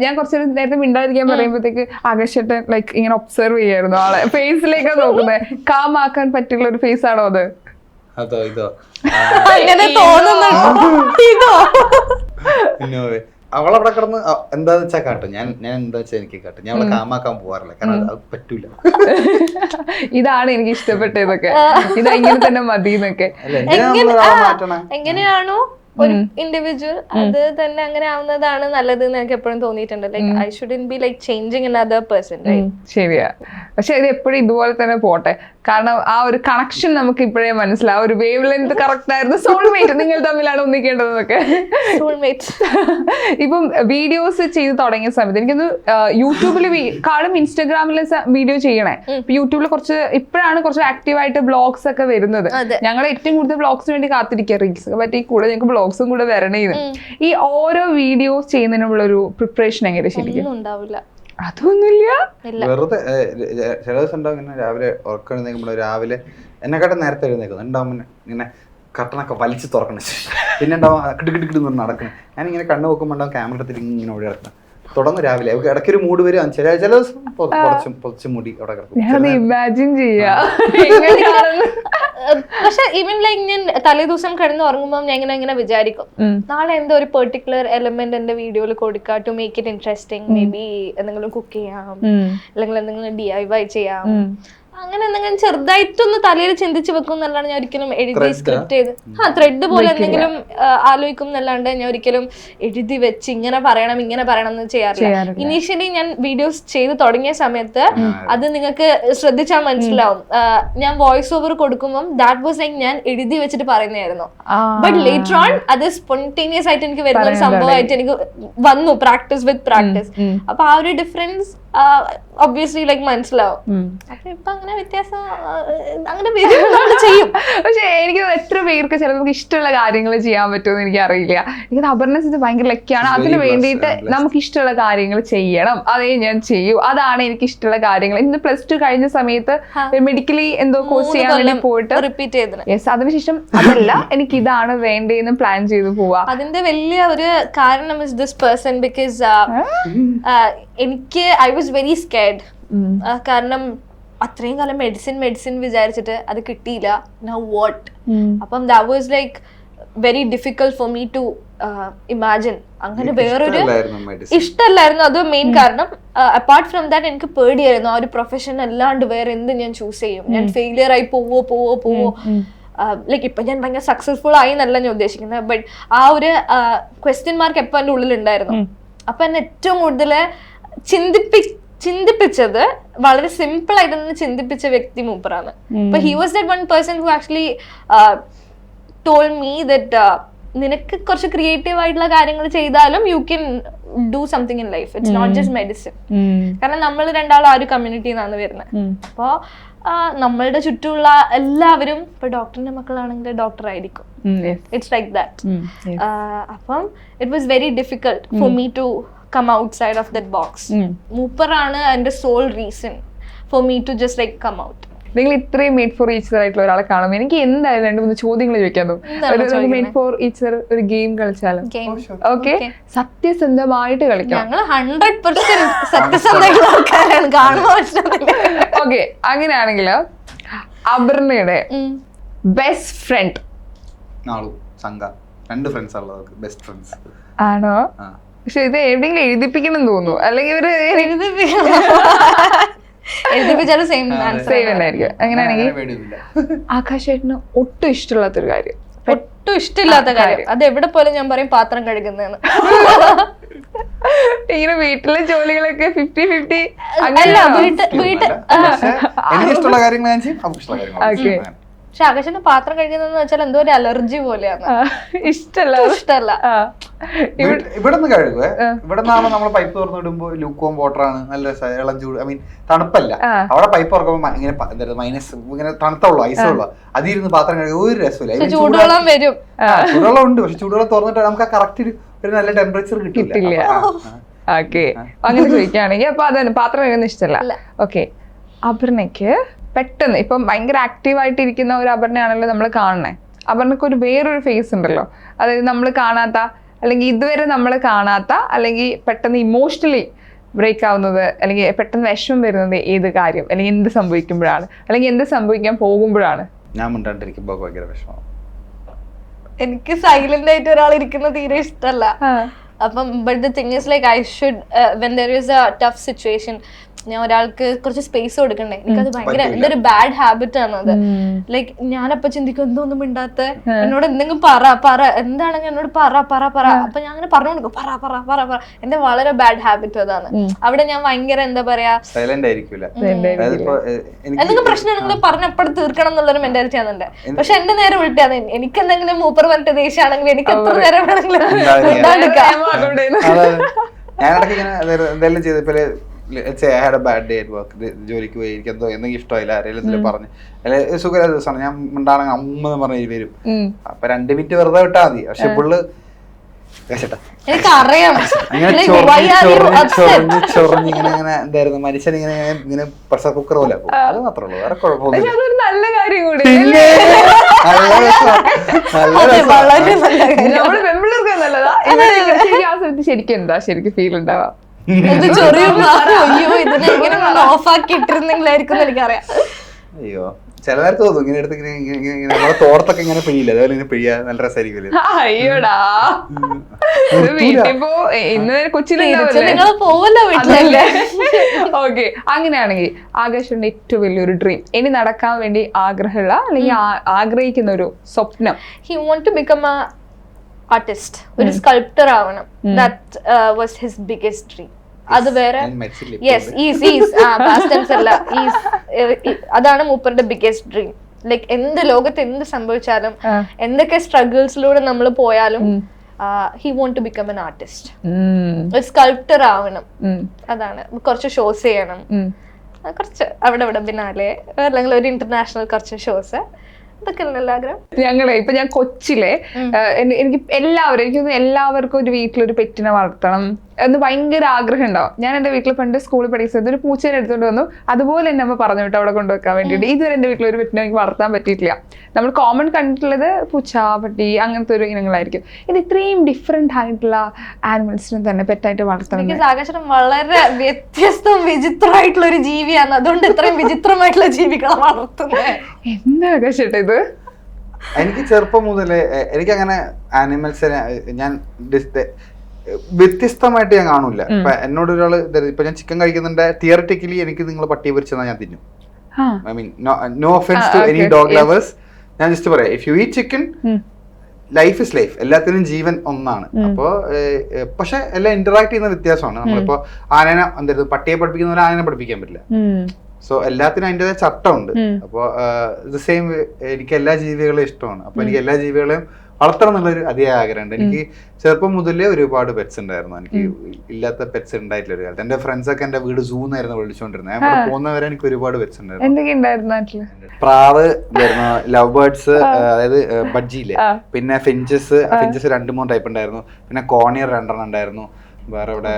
ഞാൻ കുറച്ചു നേരത്തെ മിണ്ടാതിരിക്കാൻ പറയുമ്പോഴത്തേക്ക് ആകാശേട്ടൻ ലൈക്ക് ഇങ്ങനെ ഒബ്സർവ് ചെയ്യായിരുന്നു ആളെ, ഫേസിലേക്കാ നോക്കുന്നത്. കാമാക്കാൻ പറ്റുള്ള ഒരു ഫേസ് ആണോ അത്? ഇതോ പിന്നെ അവളവിടെ കിടന്ന് എന്താന്ന് വെച്ചാൽ കാട്ടും, ഞാൻ എന്താ വെച്ചാൽ എനിക്ക് കാട്ടും. ഞാൻ അവളെ കാമാക്കാൻ പോവാറില്ല, കാരണം അത് പറ്റൂല. ഇതാണ് എനിക്ക് ഇഷ്ടപ്പെട്ടതൊക്കെ, ഇതാ ഇങ്ങനെ തന്നെ മതി എന്നൊക്കെ. എങ്ങനെയാണോ ഒരു ഇൻഡിവിജ്വൽ അത് തന്നെ അങ്ങനെ ആവുന്നതാണ് നല്ലത് എന്ന് എനിക്ക് എപ്പോഴും തോന്നിയിട്ടുണ്ട്. Like I shouldn't be like changing another person. ശരിയാ, പക്ഷെ ഇത് എപ്പോഴും ഇതുപോലെ തന്നെ പോട്ടെ. കാരണം ആ ഒരു കണക്ഷൻ നമുക്ക് ഇപ്പോഴേ മനസ്സിലാവും, ഒരു വേവ് ലെങ്ത് കറക്റ്റ് ആയിരുന്നു. സോൾമേറ്റ് നിങ്ങൾ തമ്മിലാണ് ഒന്നിക്കേണ്ടതൊക്കെ. ഇപ്പം വീഡിയോസ് ചെയ്ത് തുടങ്ങിയ സമയത്ത് എനിക്കൊന്ന് യൂട്യൂബിൽ കാളും ഇൻസ്റ്റാഗ്രാമിലെ വീഡിയോ ചെയ്യണേ. യൂട്യൂബിൽ ഇപ്പോഴാണ് കുറച്ച് ആക്റ്റീവായിട്ട് ബ്ലോഗ്സ് ഒക്കെ വരുന്നത്. ഞങ്ങൾ ഏറ്റവും കൂടുതൽ ബ്ലോഗ്സിന് വേണ്ടി കാത്തിരിക്കുക, റീൽസ് പറ്റി കൂടെ ഞങ്ങൾക്ക് ബ്ലോഗ്സും കൂടെ വരണേന്ന്. ഈ ഓരോ വീഡിയോസ് ചെയ്യുന്നതിനുള്ള ഒരു പ്രിപ്പറേഷൻ എങ്ങനെ ശരിക്കും? ഉണ്ടാവില്ല, അതൊന്നുമില്ല. വെറുതെ ചില ദിവസം ഉണ്ടാവും ഇങ്ങനെ രാവിലെ ഉറക്കം എഴുന്നേക്കുമ്പോൾ, രാവിലെ എന്നെക്കാട്ടും നേരത്തെ എഴുന്നേക്കുന്നു ഉണ്ടാവും ഇങ്ങനെ കട്ടണൊക്കെ വലിച്ചു തുറക്കണം. പിന്നെ ഉണ്ടാവും കിടുകിടുകിടുന്ന് നടക്കണം. ഞാനിങ്ങനെ കണ്ണ് നോക്കുമ്പോൾ ഉണ്ടാവും ക്യാമറ എടുത്തിട്ട് ഇങ്ങനെ ഓടി നടക്കണം. തുടങ്ങും രാവിലെ ഇടയ്ക്കൊരു മൂഡ് വരും. ചില ദിവസം പൊതിച്ച് മുടി അവിടെ ഞാനത് ഇമാജിൻ ചെയ്യാ. പക്ഷെ ഈവൻ ലൈക്ക് ഞാൻ തലേ ദിവസം കിടന്ന് ഉറങ്ങുമ്പോൾ ഞാൻ ഇങ്ങനെ വിചാരിക്കും നാളെ എന്തോ ഒരു പെർട്ടിക്കുലർ എലമെന്റ് എന്റെ വീഡിയോയിൽ കൊടുക്കുക to make it interesting. Maybe എന്തെങ്കിലും കുക്ക് ചെയ്യാം, അല്ലെങ്കിൽ എന്തെങ്കിലും DIY ചെയ്യാം, അങ്ങനെ എന്തെങ്കിലും ചെറുതായിട്ടൊന്ന് തലയിൽ ചിന്തിച്ച് വെക്കും എന്നല്ലാണ്ട് ഞാൻ ഒരിക്കലും എഴുതി സ്ക്രിപ്റ്റ് ചെയ്ത് ത്രെഡ് പോലെ എന്തെങ്കിലും ആലോചിക്കും എന്നല്ലാണ്ട് ഞാൻ ഒരിക്കലും എഴുതി വെച്ച് ഇങ്ങനെ പറയണം എന്ന് ചെയ്യാറില്ല. ഇനീഷ്യലി ഞാൻ വീഡിയോസ് ചെയ്ത് തുടങ്ങിയ സമയത്ത് അത് നിങ്ങൾക്ക് ശ്രദ്ധിച്ചാൽ മനസ്സിലാവും. ഞാൻ വോയിസ് ഓവർ കൊടുക്കുമ്പോൾ ദാറ്റ് വാസ് ലൈക്ക് ഞാൻ എഴുതി വെച്ചിട്ട് പറയുന്നതായിരുന്നു. ബട്ട് ലേറ്റർ ഓൺ അത് സ്പോണ്ടേനിയസ് ആയിട്ട് എനിക്ക് വരുന്ന ഒരു സംഭവമായിട്ട് എനിക്ക് വന്നു, പ്രാക്ടീസ് വിത്ത് പ്രാക്ടീസ്. അപ്പൊ ആ ഒരു ഡിഫറൻസ് ഒബ്വിയസ്ലി ലൈക്ക് മനസ്സിലാവും. അപ്പൊ ഇപ്പൊ അങ്ങനെ വ്യത്യാസം അങ്ങനെ ചെയ്യും. പക്ഷെ എനിക്ക് എത്ര പേർക്ക് ചിലർക്ക് ഇഷ്ടമുള്ള കാര്യങ്ങൾ ചെയ്യാൻ പറ്റുമെന്ന് എനിക്ക് അറിയില്ല. എനിക്ക് അപർണസ് ഇത് ഭയങ്കര ലക്കിയാണ്. അതിന് വേണ്ടിയിട്ട് നമുക്ക് ഇഷ്ടമുള്ള കാര്യങ്ങൾ ചെയ്യണം, അതേ ഞാൻ ചെയ്യൂ. അതാണ് എനിക്ക് ഇഷ്ടമുള്ള കാര്യങ്ങൾ. ഇന്ന് +2 കഴിഞ്ഞ സമയത്ത് മെഡിക്കലി എന്തോ കോഴ്സ് ചെയ്യാൻ വേണ്ടി പോയിട്ട് റിപ്പീറ്റ് ചെയ്തത്. യെസ്, അതിനുശേഷം അതല്ല എനിക്ക് ഇതാണ് വേണ്ടതെന്ന് പ്ലാൻ ചെയ്ത് പോവാ. അതിന്റെ വലിയ ഒരു കാരണം ഇസ് ദിസ് പേഴ്സൺ. ബിക്കോസ് എനിക്ക് ഐ വാസ് വെരി സ്കേർഡ്. കാരണം അത്രയും കാലം മെഡിസിൻ വിചാരിച്ചിട്ട് അത് കിട്ടിയില്ല. Now what? അപ്പം that was like very difficult for me to imagine. അങ്ങനെ വേറൊരു ഇഷ്ടമല്ലായിരുന്നു അത് മെയിൻ കാരണം. അപ്പാർട്ട് ഫ്രം ദാറ്റ് എനിക്ക് പേടിയായിരുന്നു ആ ഒരു പ്രൊഫഷൻ അല്ലാണ്ട് വേറെ എന്ത് ഞാൻ ചൂസ് ചെയ്യും. ഞാൻ ഫെയിലിയർ ആയി പോവോ. ലൈക്ക് ഇപ്പൊ ഞാൻ ഭയങ്കര സക്സസ്ഫുൾ ആയി എന്നല്ല ഞാൻ ഉദ്ദേശിക്കുന്നത്. ബട്ട് ആ ഒരു ക്വസ്റ്റ്യൻ മാർക്ക് എപ്പോ എന്റെ ഉള്ളിൽ ഉണ്ടായിരുന്നു. അപ്പൊ എന്നെ ഏറ്റവും കൂടുതൽ ചിന്തിപ്പിച്ചത്, വളരെ സിമ്പിൾ ആയിട്ട് തന്നെ ചിന്തിപ്പിച്ച വ്യക്തി മൂപ്പറാണ്. അപ്പൊ he was that one person who actually told me that നിനക്ക് കുറച്ച് ക്രിയേറ്റീവ് ആയിട്ടുള്ള കാര്യങ്ങൾ ചെയ്താലും you can do something in life. It's not just medicine. കാരണം നമ്മൾ രണ്ടാളും ആ ഒരു കമ്മ്യൂണിറ്റിയിൽ നിന്നാണ് വരുന്നത്. അപ്പോ നമ്മളുടെ ചുറ്റുമുള്ള എല്ലാവരും ഇപ്പൊ ഡോക്ടറിന്റെ മക്കളാണെങ്കിൽ ഡോക്ടർ ആയിരിക്കും. It's like that. അപ്പം it was very difficult for me to come outside of that box. മൂപ്പറാണ് എന്റെ sole reason for me to just like come out. നിങ്ങൾ ഇത്രയും മേഡ് ഫോർ ഈച്ചർ ആയിട്ടുള്ള ഒരാളെ കാണുമ്പോൾ എനിക്ക് എന്തായാലും 2-3 ചോദ്യങ്ങൾ ചോദിക്കാൻ തോന്നും. മേഡ് ഫോർ ഈച്ചർ ഒരു ഗെയിം കളിച്ചാലും ഓക്കെ, സത്യസന്ധമായിട്ട് കളിക്കാം. ഞങ്ങൾ 100% സത്യസന്ധമായിട്ടാണ് കാണുമ്പോൾ. ഓക്കെ, അങ്ങനെയാണെങ്കിൽ അപർണയുടെ ബെസ്റ്റ് ഫ്രണ്ട്? രണ്ട് ഫ്രണ്ട്സ് ആണല്ലോ ബെസ്റ്റ് ഫ്രണ്ട്സ്. ആണോ? പക്ഷെ ഇത് എവിടെയെങ്കിലും എഴുതിപ്പിക്കണം തോന്നുന്നു, അല്ലെങ്കിൽ ഇവര് എഴുതിപ്പിച്ചാലും സെയിം ആയിരിക്കും. അങ്ങനെയാണെങ്കിൽ ആകാശേട്ടന് ഒട്ടും ഇഷ്ടമില്ലാത്തൊരു കാര്യം? ഒട്ടും ഇഷ്ടമില്ലാത്ത കാര്യം അത് എവിടെ പോലും ഞാൻ പറയും പാത്രം കഴുകുന്നതെന്ന്. ഇങ്ങനെ വീട്ടിലെ ജോലികളൊക്കെ 50-50 ഇഷ്ടമുള്ള കാര്യങ്ങൾ ഞാൻ ചെയ്യും. പക്ഷെ ആകാശന് പാത്രം കഴിക്കുന്നതെന്ന് വെച്ചാൽ എന്തോ ഒരു അലർജി പോലെയാണ്. ഇഷ്ടമല്ല. ഇവിടെ നിന്ന് കഴുകുവേ. ഇവിടെ നിന്നാണ് നമ്മൾ പൈപ്പ് തുറന്നു വിടുമ്പോ ലൂക്കോം വാട്ടറാണ്, നല്ല ഇളം ചൂട്. ഐ മീൻ തണുപ്പല്ല. അവിടെ പൈപ്പ് തുറക്കുമ്പോ ഇങ്ങനെ മൈനസ് ഇങ്ങനെ തണുത്തുള്ളൂ, ഐസുള്ളൂ. അതിരുന്ന് പാത്രം കഴുകുക ഒരു രസമില്ല. ചൂടുവെള്ളം വരും. ചൂടുവെള്ളം ഉണ്ട്, പക്ഷെ ചൂടുവെള്ളം തുറന്നിട്ട് നമുക്ക് ആ കറക്റ്റ് ഒരു നല്ല ടെമ്പറേച്ചർ കിട്ടില്ല. ഓക്കെ, അങ്ങനെ ചോദിക്കുകയാണെങ്കിൽ അപ്പൊ അതാണ് പാത്രം കഴുകുന്ന ഇഷ്ടമല്ല. ഓക്കെ, അപർണയ്ക്ക് പെട്ടെന്ന് ഇപ്പം ഭയങ്കര ആക്റ്റീവായിട്ടിരിക്കുന്ന ഒരു അപർണയാണല്ലോ നമ്മൾ കാണണേ. അപർണയ്ക്ക് ഒരു വേറൊരു ഫേസ് ഉണ്ടല്ലോ, അതായത് നമ്മൾ കാണാത്ത, അല്ലെങ്കിൽ ഇതുവരെ നമ്മൾ കാണാത്ത, അല്ലെങ്കിൽ പെട്ടെന്ന് ഇമോഷണലി ബ്രേക്ക് ആവുന്നത്, അല്ലെങ്കിൽ പെട്ടെന്ന് വിഷമം വരുന്നത് ഏത് കാര്യം, അല്ലെങ്കിൽ എന്ത് സംഭവിക്കുമ്പോഴാണ്, അല്ലെങ്കിൽ എന്ത് സംഭവിക്കാൻ പോകുമ്പോഴാണ്? ഞാൻ മിണ്ടാണ്ടിരിക്കുമ്പോ ഭയങ്കര വിഷമം. എനിക്ക് സൈലന്റ് ആയിട്ട് ഒരാൾ ഇരിക്കുന്നത് തീരെ ഇഷ്ടമല്ല. അപ്പം but the thing is like I should when there is A tough situation ഞാൻ ഒരാൾക്ക് കുറച്ച് സ്പേസ് കൊടുക്കണ്ടേ. എനിക്കത് ഭയങ്കര എന്റെ ഒരു ബാഡ് ഹാബിറ്റ് ആണ് അത്. ലൈക്ക് ഞാനപ്പൊ ചിന്തിക്കും എന്തോന്നും മിണ്ടാത്ത, എന്നോട് എന്തെങ്കിലും പറ എന്താണെങ്കിൽ എന്നോട് പറ. അപ്പൊ ഞാൻ അങ്ങനെ പറഞ്ഞു കൊടുക്കും പറ. എന്റെ വളരെ ബാഡ് ഹാബിറ്റ് അതാണ്. അവിടെ ഞാൻ ഭയങ്കര എന്താ പറയാ സൈലന്റ് ആയിരിക്കില്ല. എന്തെങ്കിലും പ്രശ്നമാണെങ്കിൽ പറഞ്ഞപ്പോഴും തീർക്കണം എന്നുള്ളൊരു മെന്റാലിറ്റി ആണ് എന്റെ. പക്ഷെ എന്റെ നേരെ വിളിട്ടാണ്. എനിക്ക് എന്തെങ്കിലും മൂപ്പർ പറഞ്ഞിട്ട് ദേഷ്യമാണെങ്കിൽ എനിക്ക് എത്ര നേരം വേണമെങ്കിലും ഞാനിടയ്ക്ക് ഇങ്ങനെ എന്തെങ്കിലും ചെയ്തപ്പോലെ I had a bad day at work. ജോലിക്ക് പോയി എനിക്ക് എന്തെങ്കിലും ഇഷ്ടമായില്ല, ആരെങ്കിലും പറഞ്ഞു അല്ലെങ്കിൽ സുഖമില്ല ദിവസമാണ്, ഞാൻ ഉണ്ടാണെങ്കിൽ അമ്മ പറഞ്ഞ് വരും. അപ്പൊ 2 മിനിറ്റ് വെറുതെ വിട്ടാൽ മതി. പക്ഷെ പുള്ള് ചൊറിഞ്ഞിങ്ങനെ എന്തായിരുന്നു മനുഷ്യൻ ഇങ്ങനെ പ്രഷർ കുക്കർ പോലെ. അത് മാത്രമേ ഉള്ളൂ, വേറെ കുഴപ്പമൊന്നുമില്ല. നല്ല കാര്യം കൂടി. ശരിക്കും എന്താ ശരിക്കും ഫീൽ ഉണ്ടാവാ? എന്ത് ചൊറിയുമ്പോ അയ്യോ ഇതിനെ ഇങ്ങനെ ഓഫ് ആക്കി ഇട്ടിരുന്നെങ്കിലായിരിക്കും എനിക്കറിയാം. അയ്യോ ചില നേരത്ത് തോന്നും ഇങ്ങനെ എടുത്ത് ഇങ്ങനെ നമ്മളെ തോർത്തൊക്കെ ഇങ്ങനെ പിഴിയില്ല, അതേപോലെ ഇങ്ങനെ പിഴിയാ നല്ല രസമായിരിക്കും. അയ്യോടാ വീട്ടിപ്പോ ഇന്ന് കൊച്ചിയിലുണ്ടാവില്ലേ? നിങ്ങൾ പോവല്ലോ വീട്ടിലല്ലേ. ഓക്കെ, അങ്ങനെയാണെങ്കിൽ ആകാശിന്റെ ഏറ്റവും വലിയൊരു ഡ്രീം, ഇനി നടക്കാൻ വേണ്ടി ആഗ്രഹമുള്ള അല്ലെങ്കിൽ ആഗ്രഹിക്കുന്ന ഒരു സ്വപ്നം? He want to become a artist, ഒരു സ്കൾപ്റ്റർ ആവണം. That was his biggest dream. അത് വേറെ അതാണ് മൂപ്പറുടെ ബിഗ്ഗസ്റ്റ് ഡ്രീം. ലൈക്ക് എന്ത് ലോകത്ത് എന്ത് സംഭവിച്ചാലും എന്തൊക്കെ സ്ട്രഗിൾസിലൂടെ നമ്മൾ പോയാലും he want to become an artist, ഒരു സ്കൾപ്റ്റർ ആവണം. അതാണ്. കുറച്ച് ഷോസ് ചെയ്യണം, കുറച്ച് അവിടെ ഇവിടെ ബിനാലെ അല്ലെങ്കിൽ ഒരു ഇന്റർനാഷണൽ കുറച്ച് ഷോസ്, അതൊക്കെ ആഗ്രഹം. ഇപ്പൊ ഞാൻ കൊച്ചിലെ എനിക്ക് എല്ലാവർക്കും ഒരു വീട്ടിലൊരു പെറ്റിനെ വളർത്തണം എന്ന് ഭയങ്കര ആഗ്രഹം ഉണ്ടാവും. ഞാൻ എന്റെ വീട്ടിൽ പണ്ട് സ്കൂളിൽ പഠിക്കുന്നത് ഒരു പൂച്ചേനെ എടുത്തോണ്ട് വന്നു, അതുപോലെ എന്നെ അമ്മ പറഞ്ഞു വിട്ടു അവിടെ കൊണ്ടുവെക്കാൻ വേണ്ടിയിട്ട്. ഇതുവരെ എന്റെ വീട്ടിൽ ഒരു പെറ്റിനെ എനിക്ക് വളർത്താൻ പറ്റിയിട്ടില്ല. നമ്മൾ കോമൺ കണ്ടിട്ടുള്ളത് പൂച്ച, പട്ടി അങ്ങനത്തെ ഒരു ഇനങ്ങളായിരിക്കും. ഇത് ഇത്രയും ഡിഫറെന്റ് ആയിട്ടുള്ള ആനിമൽസിനെ തന്നെ പെറ്റായിട്ട് വളർത്തണം. ആകാശം വളരെ വ്യത്യസ്തവും വിചിത്രമായിട്ടുള്ള ഒരു ജീവിയാണ്, അതുകൊണ്ട് ഇത്രയും വിചിത്രമായിട്ടുള്ള ജീവികളെ വളർത്തുന്നത്. എന്താ ആകാശട്ടെ ഇത്? എനിക്ക് ചെറുപ്പം മുതലേ എനിക്ക് അങ്ങനെ ആനിമൽസിനെ ഞാൻ വ്യത്യസ്തമായിട്ട് ഞാൻ കാണൂല. ഇപ്പൊ എന്നോട് ഒരാള് ഇപ്പൊ ഞാൻ ചിക്കൻ കഴിക്കുന്നുണ്ട്, തിയററ്റിക്കലി എനിക്ക് നിങ്ങൾ പട്ടിയെ പൊരിച്ചെന്നാ ഞാൻ തിന്നും. I mean no offence to any dog lovers. ഞാൻ ജസ്റ്റ് പറയാം, if you eat chicken life is life, എല്ലാത്തിനും ജീവൻ ഒന്നാണ്. അപ്പോ പക്ഷെ എല്ലാം ഇന്ററാക്ട് ചെയ്യുന്ന വ്യത്യാസമാണ്. നമ്മളിപ്പോ ആനനെ എന്താ പട്ടിയെ പഠിപ്പിക്കുന്ന പോലെ ആനനെ പഠിപ്പിക്കാൻ പറ്റില്ല. സോ എല്ലാത്തിനും അതിൻ്റെതായ ചട്ടമുണ്ട്. അപ്പോൾ ദ സെയിം എനിക്ക് എല്ലാ ജീവികളെയും ഇഷ്ടമാണ്. അപ്പൊ എനിക്ക് എല്ലാ ജീവികളെയും വളർത്തണം എന്നുള്ളൊരു അതിയായ ആഗ്രഹമുണ്ട്. എനിക്ക് ചെറുപ്പം മുതലേ ഒരുപാട് പെറ്റ്സ് ഉണ്ടായിരുന്നു. എനിക്ക് ഇല്ലാത്ത പെറ്റ്സ് ഉണ്ടായിട്ടില്ല ഒരു കാലത്ത്. എന്റെ ഫ്രണ്ട്സ് ഒക്കെ എന്റെ വീട് സൂ എന്നായിരുന്നു വിളിച്ചുകൊണ്ടിരുന്നത്. ഞാൻ പോകുന്നവരെ എനിക്ക് ഒരുപാട് പെറ്റ്സ് ഉണ്ടായിരുന്നു. പ്രാവ് ഉണ്ടായിരുന്നു, ലവ് ബേർഡ്സ്, അതായത് ബഡ്ജിയിലെ, പിന്നെ ഫിഞ്ചസ് 2-3 ടൈപ്പ് ഉണ്ടായിരുന്നു, പിന്നെ കോണിയർ 2 ഉണ്ടായിരുന്നു. വേറെ ഇവിടെ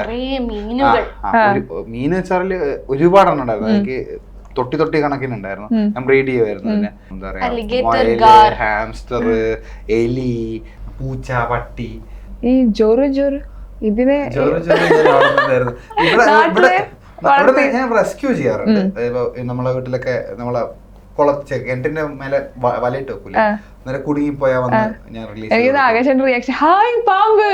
മീൻ വെച്ചാല് ഒരുപാടെണ്ണം ഉണ്ടായിരുന്നു. എനിക്ക് തൊട്ടി കണക്കിനുണ്ടായിരുന്നു. ഞാൻ ബ്രീഡ് ചെയ്യുമായിരുന്നു. പിന്നെ എന്താ പറയാ, ഹാംസ്റ്റർ, എലി, പൂച്ച, പട്ടി. ഈ ജോറ് ഇതിനെ ഞാൻ റെസ്ക്യൂ ചെയ്യാറുണ്ട്. നമ്മളെ വീട്ടിലൊക്കെ നമ്മളെ കിണറ്റിന്റെ മേലെ വലയിട്ട് വെക്കൂല, അന്നേരം കുടുങ്ങിപ്പോയാ വന്ന് ഞാൻ റിലീസ്. ആകാശന്റെ റിയാക്ഷൻ ഹായ് പാമ്പ്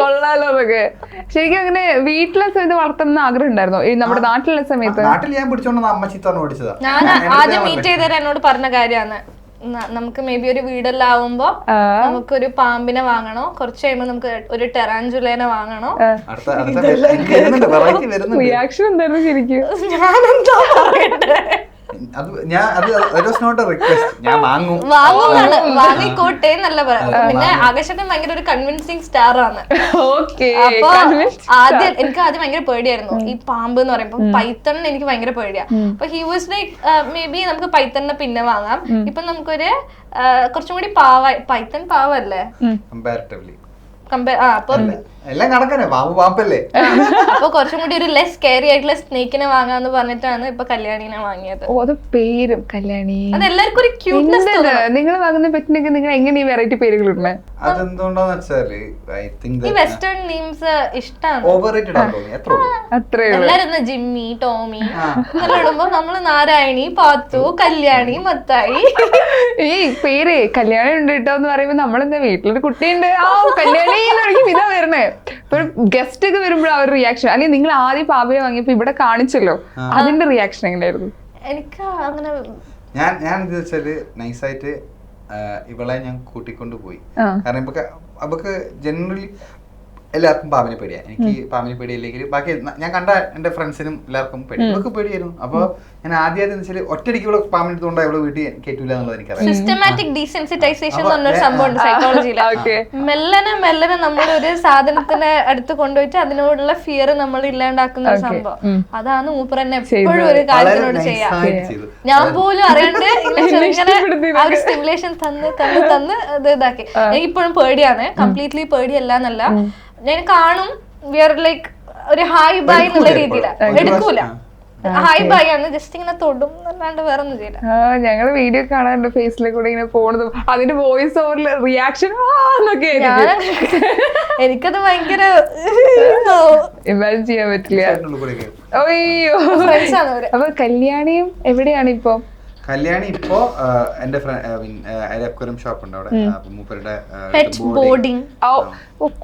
കൊള്ളാലോ എന്നൊക്കെ. ശരിക്കും അങ്ങനെ വീട്ടിലെ സമയത്ത് വളർത്തുന്ന ആഗ്രഹം ഉണ്ടായിരുന്നോ ഈ നമ്മുടെ നാട്ടിലുള്ള സമയത്ത്? നാട്ടിൽ ഞാൻ പിടിച്ചോണ്ട് അമ്മ ചിത്താണ് ഓടിച്ചതാ. ഞാൻ ആദ്യം മീറ്റ് ചെയ്തവരെ എന്നോട് പറഞ്ഞ കാര്യമാണ്, നമുക്ക് മേ ബി ഒരു വീടെല്ലാം ആവുമ്പോ നമുക്കൊരു പാമ്പിനെ വാങ്ങണോ, കുറച്ച് കഴിയുമ്പോ നമുക്ക് ഒരു ടെറാഞ്ചുലേനെ വാങ്ങണോ. റിയാക്ഷൻ എന്തായിരുന്നു ശരിക്കും? ഞാനെന്താ പറയട്ടെ, വാങ്ങിക്കോട്ടെ എന്നല്ല പറയാം. പിന്നെ ആകാശത്തിന് ഭയങ്കര ഒരു കൺവിൻസിങ് സ്റ്റാർ ആണ്. അപ്പൊ എനിക്ക് ആദ്യം ഭയങ്കര പേടിയായിരുന്നു ഈ പാമ്പ് എന്ന് പറയുമ്പോ. പൈത്തൺ എനിക്ക് ഭയങ്കര പേടിയാ. അപ്പൊ he was like may be നമുക്ക് പൈത്തണിനെ പിന്നെ വാങ്ങാം, ഇപ്പൊ നമുക്കൊരു കുറച്ചും കൂടി പൈത്തൺ പാവല്ലേ അപ്പൊ കുറച്ചും കൂടി ഒരു ലെസ് സ്കെയറി ആയിട്ടുള്ള സ്നേക്കിനെ വാങ്ങാന്ന് പറഞ്ഞിട്ടാണ് ഇപ്പൊ കല്യാണിനെ വാങ്ങിയത്. പേരും കല്യാണി, അതെല്ലാവർക്കും ഒരു ക്യൂട്ട്നെസ്. നിങ്ങൾ വാങ്ങുന്ന പെറ്റിനൊക്കെ നിങ്ങൾ എങ്ങനെ ഈ വെറൈറ്റി പേരുകൾ ഇടുന്നത്? അതെന്തുകൊണ്ടാന്ന് വെച്ചാല് ഈ വെസ്റ്റേൺ നെയിംസ് ഇഷ്ടമാണ്. എല്ലാരും ജിമ്മി, ടോമി എന്നെല്ലാം ഇടുമ്പോ നമ്മള് നാരായണി, പാത്തു, കല്യാണി, മത്തായി. ഈ പേര് കല്യാണി ഉണ്ട് കേട്ടോ എന്ന് പറയുമ്പോ നമ്മളെന്താ വീട്ടിലൊരു കുട്ടിയുണ്ട് ആ കല്യാണി ഇതാ വരണേ. ഇപ്പൊ ഗസ്റ്റ് ഒക്കെ വരുമ്പോഴാ ഒരു റിയാക്ഷൻ. അല്ലെങ്കിൽ നിങ്ങൾ ആദ്യം പാമ്പിനെ വാങ്ങിയപ്പോ ഇവിടെ കാണിച്ചല്ലോ, അതിന്റെ റിയാക്ഷൻ എങ്ങനെയായിരുന്നു? എനിക്ക് അങ്ങനെ ഞാൻ എന്താ വെച്ചാല് നൈസായിട്ട് ഇവളെ ഞാൻ കൂട്ടിക്കൊണ്ട് പോയി. കാരണം ഇപ്പൊ അവക്ക് ജനറലി എല്ലാവർക്കും പാമ്പിനെ പേടിയാ. എനിക്ക് പാമ്പിനെ പേടിയില്ലെങ്കിൽ ബാക്കി ഞാൻ കണ്ട എന്റെ ഫ്രണ്ട്സിനും എല്ലാവർക്കും പേടി, ഇവർക്ക് പേടിയായിരുന്നു. അപ്പൊ ഞാൻ ആദ്യം വെച്ചാൽ ഒറ്റയടിക്ക് ഇവിടെ പാമ്പിനെ എടുത്തുകൊണ്ട് ഇവിടെ വീട്ടിൽ കേട്ടില്ല എന്നുള്ളത് എനിക്കറിയാം. സിസ്റ്റമാറ്റിക് ഡീസെൻസിറ്റൈസേഷൻ എന്ന് പറഞ്ഞൊരു സംഭവം സൈക്കോളജിയില്. മെല്ലനെ നമ്മളൊരു സാധനത്തിനെ അടുത്ത് കൊണ്ടുപോയിട്ട് അതിനോടുള്ള ഫിയർ നമ്മൾ ഇല്ലാണ്ടാക്കുന്ന ഒരു സംഭവം. അതാണ് മൂപ്പർ തന്നെ എപ്പോഴും ഒരു കാര്യത്തിനോട് ചെയ്യാം. ഞാൻ പോലും അറിയാണ്ട് ഇങ്ങനെ ആ ഒരു സ്റ്റിമുലേഷൻ തന്ന് ഇത് ഇതാക്കി. എനിക്ക് ഇപ്പോഴും പേടിയാണ്, കംപ്ലീറ്റ്ലി പേടിയല്ല എന്നല്ല. ഞാൻ കാണും വി ആർ ലൈക്ക് ഒരു ഹായ് ബൈ എന്നുള്ള രീതിയിലാണ്, എടുക്കൂല. ഹായ് ബൈ എന്ന് ജസ്റ്റ് ഇങ്ങനെ തൊടും എന്നല്ലാണ്ട് വേറെ ഒന്നും ചെയ്യില്ല. ഞങ്ങള് വീഡിയോ കാണാറുണ്ട് ഫേസിലെ കൂടെ ഇങ്ങനെ പോണതും അതിന്റെ വോയിസ് ഓവറിൽ റിയാക്ഷൻ എന്നൊക്കെ എനിക്കത് ഭയങ്കര ഇമാജിൻ ചെയ്യാൻ പറ്റില്ല. അയ്യോ, ഫ്രണ്ട്സ് ആണ് അവര്. അപ്പൊ കല്യാണിയും എവിടെയാണ് ഇപ്പൊ? കല്യാണി ഇപ്പോ എന്റെ അയലക്കുരം ഷോപ്പ് ഉണ്ട് അവിടെ. അപ്പൊ മൂപ്പരുടെ പെറ്റ് ബോർഡിങ്.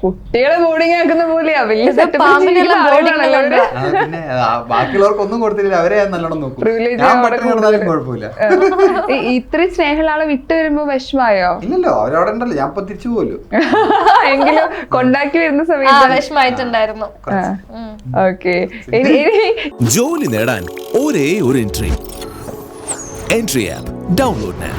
കുട്ടികളെ ബോർഡിങ് ആക്കുന്ന പോലെയാ. വലിയ പാമ്പിനെല്ലാം ബോർഡിങ്ങിലുണ്ട്. പിന്നെ ബാക്കിയുള്ളവർക്ക് ഒന്നും കൊടുത്തില്ല, അവരെ നല്ലോണം നോക്കും. ഞാൻ പട്ടിണി കിടന്നാലും കുഴപ്പമില്ല. ഇത്രയും സ്നേഹമുള്ള ആളെ വിട്ടു വരുമ്പോ വിഷമായോ? ഇല്ലല്ലോ, അവരവിടെ ഉണ്ടല്ലോ, ഞാൻ ഇപ്പൊ തിരിച്ചു പോലു. എങ്കിലും കൊണ്ടാക്കി വരുന്ന സമയത്ത് വിഷമായിട്ടുണ്ടായിരുന്നു. ഓക്കെ. ജോലി നേടാൻ ഒരേ ഒരു എൻട്രി ആപ്പ് ഡൗൺലോഡ് now.